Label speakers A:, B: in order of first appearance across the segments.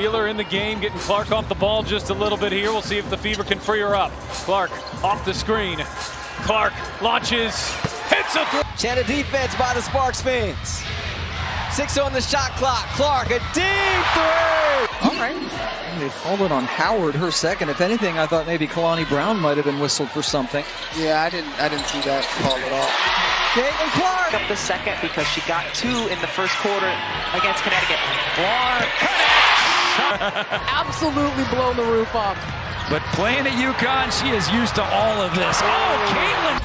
A: Wheeler in the game, getting Clark off the ball just a little bit here. We'll see if the Fever can free her up. Clark off the screen. Clark launches, hits a three.
B: Channel defense by the Sparks fans. 6 on the shot clock. Clark, a deep three.
C: All right. They called it on Howard, her second. If anything, I thought maybe Kalani Brown might have been whistled for something.
D: Yeah, I didn't see that call at all.
B: Caitlin Clark.
E: Up the second because she got 2 in the first quarter against Connecticut.
A: Clark
F: Absolutely blown the roof off.
G: But playing at UConn, she is used to all of this. Oh, Caitlin!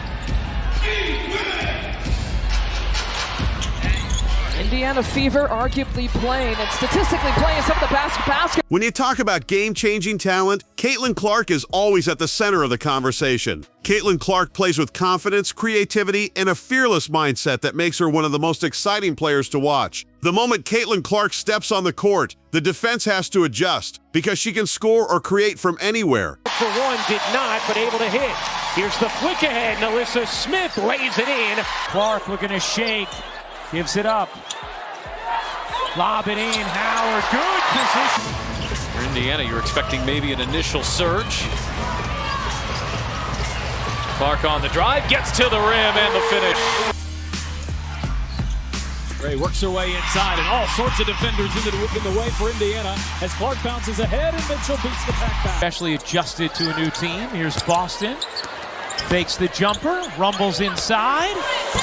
F: Indiana Fever arguably playing and statistically playing some of the best basketball.
H: When you talk about game-changing talent, Caitlin Clark is always at the center of the conversation. Caitlin Clark plays with confidence, creativity, and a fearless mindset that makes her one of the most exciting players to watch. The moment Caitlin Clark steps on the court, the defense has to adjust because she can score or create from anywhere.
A: for one, did not, but able to hit. Here's the flick ahead, and Alyssa Smith lays it in. Clark looking to shake, gives it up. Lob it in, Howard, good position. For Indiana, you're expecting maybe an initial surge. Clark on the drive, gets to the rim and the finish. Ray works her way inside, and all sorts of defenders in the way for Indiana as Clark bounces ahead and Mitchell beats the pack back. Especially adjusted to a new team. Here's Boston. Fakes the jumper, rumbles inside,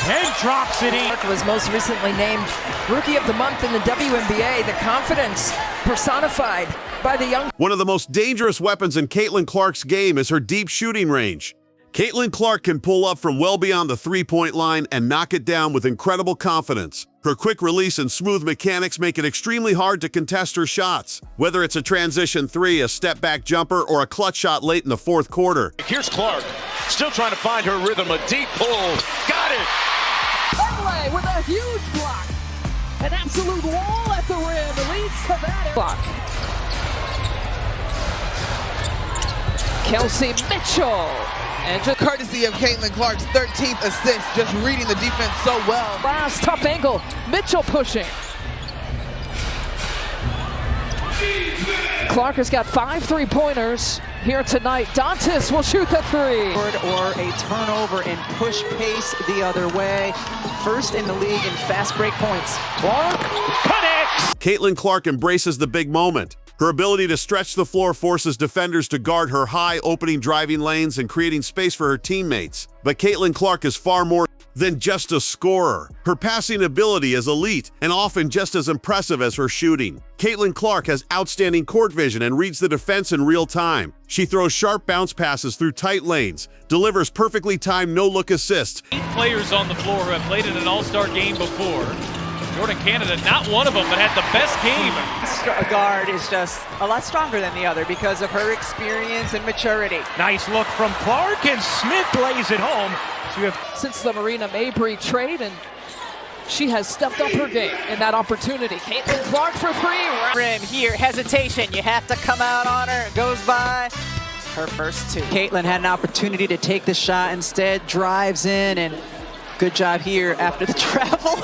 A: and drops it in.
F: Clark was most recently named Rookie of the Month in the WNBA. The confidence personified by the young.
H: One of the most dangerous weapons in Caitlin Clark's game is her deep shooting range. Caitlin Clark can pull up from well beyond the three-point line and knock it down with incredible confidence. Her quick release and smooth mechanics make it extremely hard to contest her shots, whether it's a transition three, a step-back jumper, or a clutch shot late in the fourth quarter.
I: Here's Clark, still trying to find her rhythm, a deep pull, got it!
F: Conway with a huge block. An absolute wall at the rim, leads to that block. Kelsey Mitchell. And just
D: Courtesy of Caitlin Clark's 13th assist, just reading the defense so well.
F: last tough angle, Mitchell pushing. Clark has got 5 3-pointers here tonight. Dantas will shoot the three.
E: Or a turnover and push pace the other way. First in the league in fast break points.
A: Clark connects!
H: Caitlin Clark embraces the big moment. Her ability to stretch the floor forces defenders to guard her high opening driving lanes and creating space for her teammates. But Caitlin Clark is far more than just a scorer. Her passing ability is elite and often just as impressive as her shooting. Caitlin Clark has outstanding court vision and reads the defense in real time. She throws sharp bounce passes through tight lanes, delivers perfectly timed no-look assists.
A: 8 players on the floor who have played in an all-star game before. Jordan Canada, not one of them, but had the best game.
E: A guard is just a lot stronger than the other because of her experience and maturity.
A: Nice look from Clark, and Smith lays it home. So you have
F: Since the Marina Mabry trade, and she has stepped up her game in that opportunity. Caitlin Clark for 3.
E: Rim here, hesitation. You have to come out on her. It goes by. Her first 2. Caitlin had an opportunity to take the shot, instead drives in, and good job here after the travel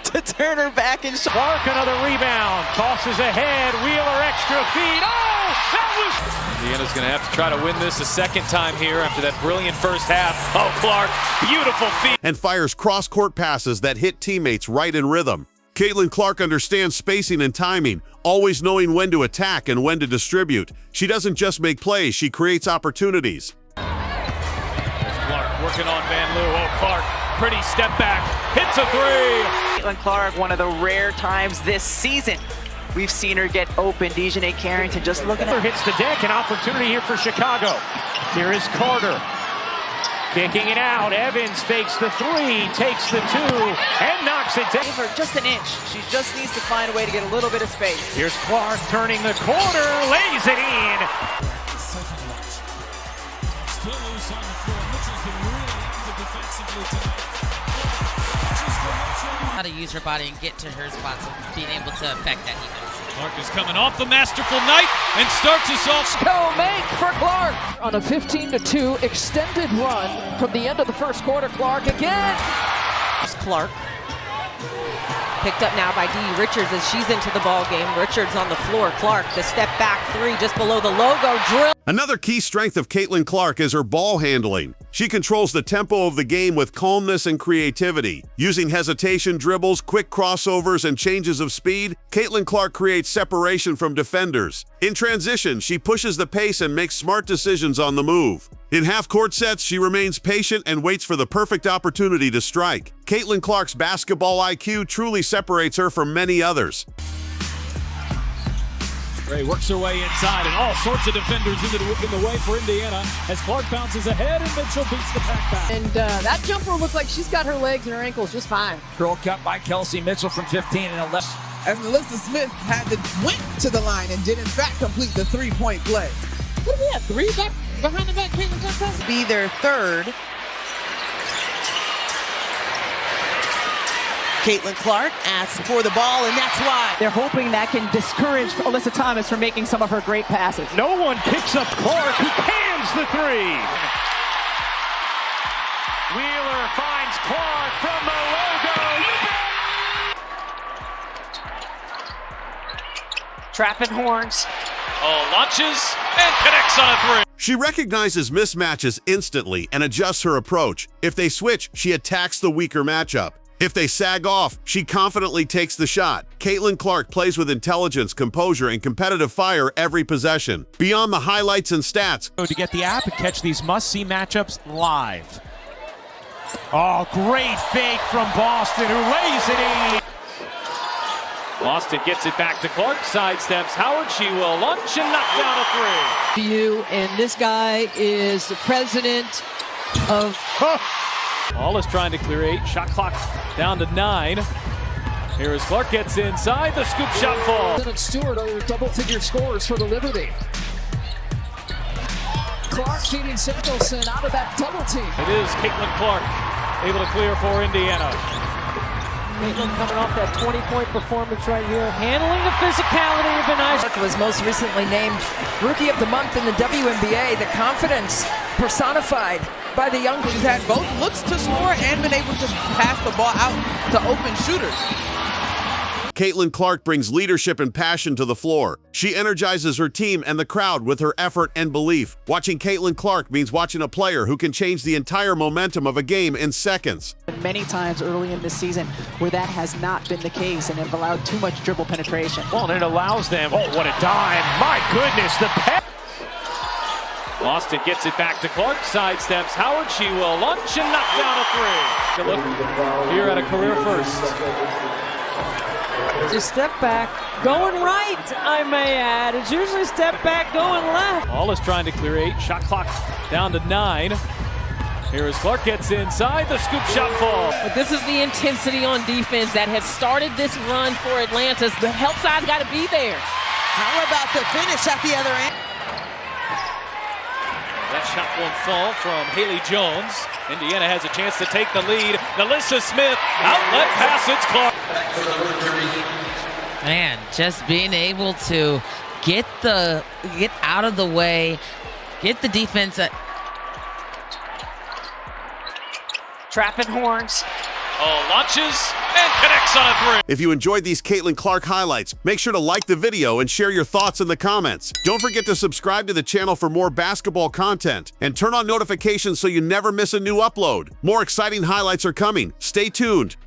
E: to turn her back and shot.
A: Clark, another rebound, tosses ahead, Wheeler extra feed. Oh, that was... Indiana's going to have to try to win this a second time here after that brilliant first half. Oh, Clark, beautiful feed.
H: And fires cross-court passes that hit teammates right in rhythm. Caitlin Clark understands spacing and timing, always knowing when to attack and when to distribute. She doesn't just make plays, she creates opportunities.
A: Clark working on Van Loo. Oh, Clark, pretty step back, hits a 3.
E: Caitlin Clark, one of the rare times this season we've seen her get open. Dejanay Carrington just looking at her.
A: Hits the deck, an opportunity here for Chicago. Here is Carter. Kicking it out, Evans fakes the 3, takes the 2, and knocks it down.
E: Give her just an inch. She just needs to find a way to get a little bit of space.
A: Here's Clark turning the corner, lays it in.
J: Still loose on the floor. Mitchell's been really active defensively tonight.
K: How to use her body and get to her spots and being able to affect that defense.
A: Clark is coming off the masterful night and starts us off.
F: Go make for Clark on a 15-2 extended run from the end of the first quarter. Clark again.
E: Clark
L: Picked up now by Dee Richards as she's into the ball game. Richards on the floor. Clark, the step back three just below the logo. Drill.
H: Another key strength of Caitlin Clark is her ball handling. She controls the tempo of the game with calmness and creativity. Using hesitation dribbles, quick crossovers, and changes of speed, Caitlin Clark creates separation from defenders. In transition, she pushes the pace and makes smart decisions on the move. In half-court sets, she remains patient and waits for the perfect opportunity to strike. Caitlin Clark's basketball IQ truly separates her from many others.
J: Ray works her way inside, and all sorts of defenders in the way for Indiana as Clark bounces ahead and Mitchell beats the pack back.
F: And that jumper looks like she's got her legs and her ankles just fine.
G: Curl cut by Kelsey Mitchell from 15 and 11.
D: As Melissa Smith went to the line and did in fact complete the three-point play.
L: What do we have? Three back behind the back.
D: Be their third. Caitlin Clark asks for the ball, and that's why.
E: They're hoping that can discourage Alyssa Thomas from making some of her great passes.
A: No one picks up Clark, who cans the three. Wheeler finds Clark from the logo.
E: Trapping horns.
I: Launches and connects on a three.
H: She recognizes mismatches instantly and adjusts her approach. If they switch, she attacks the weaker matchup. If they sag off, she confidently takes the shot. Caitlin Clark plays with intelligence, composure, and competitive fire every possession. Beyond the highlights and stats,
A: To get the app and catch these must-see matchups live. Oh, great fake from Boston, who lays it in.
I: Boston gets it back to Clark, sidesteps Howard. She will launch and knock down a three.
F: You and this guy is the president of.
J: All is trying to clear 8. Shot clock down to 9. Here as Clark gets inside. The scoop shot falls.
F: And Stewart are double-figure scores for the Liberty. Clark feeding Samuelson out of that double team.
J: It is Caitlin Clark able to clear for Indiana.
F: Caitlin coming off that 20-point performance right here. Handling the physicality of been nice. Was most recently named Rookie of the Month in the WNBA. The confidence personified by the young.
D: She's had both looks to score and been able to pass the ball out to open shooters.
H: Caitlin Clark brings leadership and passion to the floor. She energizes her team and the crowd with her effort and belief. Watching Caitlin Clark means watching a player who can change the entire momentum of a game in seconds.
E: Many times early in this season where that has not been the case and have allowed too much dribble penetration.
A: Well, and it allows them. Oh, what a dime. My goodness, the pass.
J: Boston gets it back to Clark, sidesteps Howard. She will launch and knock down a three. Good look here at a career first.
F: Just step back, going right, I may add. It's usually step back, going left.
J: All is trying to clear 8. Shot clock down to 9. Here as Clark gets inside, the scoop shot falls.
L: But this is the intensity on defense that has started this run for Atlanta. The help side's got to be there.
D: How about the finish at the other end?
J: That shot won't fall from Haley Jones. Indiana has a chance to take the lead. Alyssa Smith, outlet pass, it's Clark.
K: Man, just being able to get out of the way, get the defense.
E: Trapping horns.
I: Launches and connects on a three.
H: If you enjoyed these Caitlin Clark highlights, make sure to like the video and share your thoughts in the comments. Don't forget to subscribe to the channel for more basketball content and turn on notifications so you never miss a new upload. More exciting highlights are coming. Stay tuned.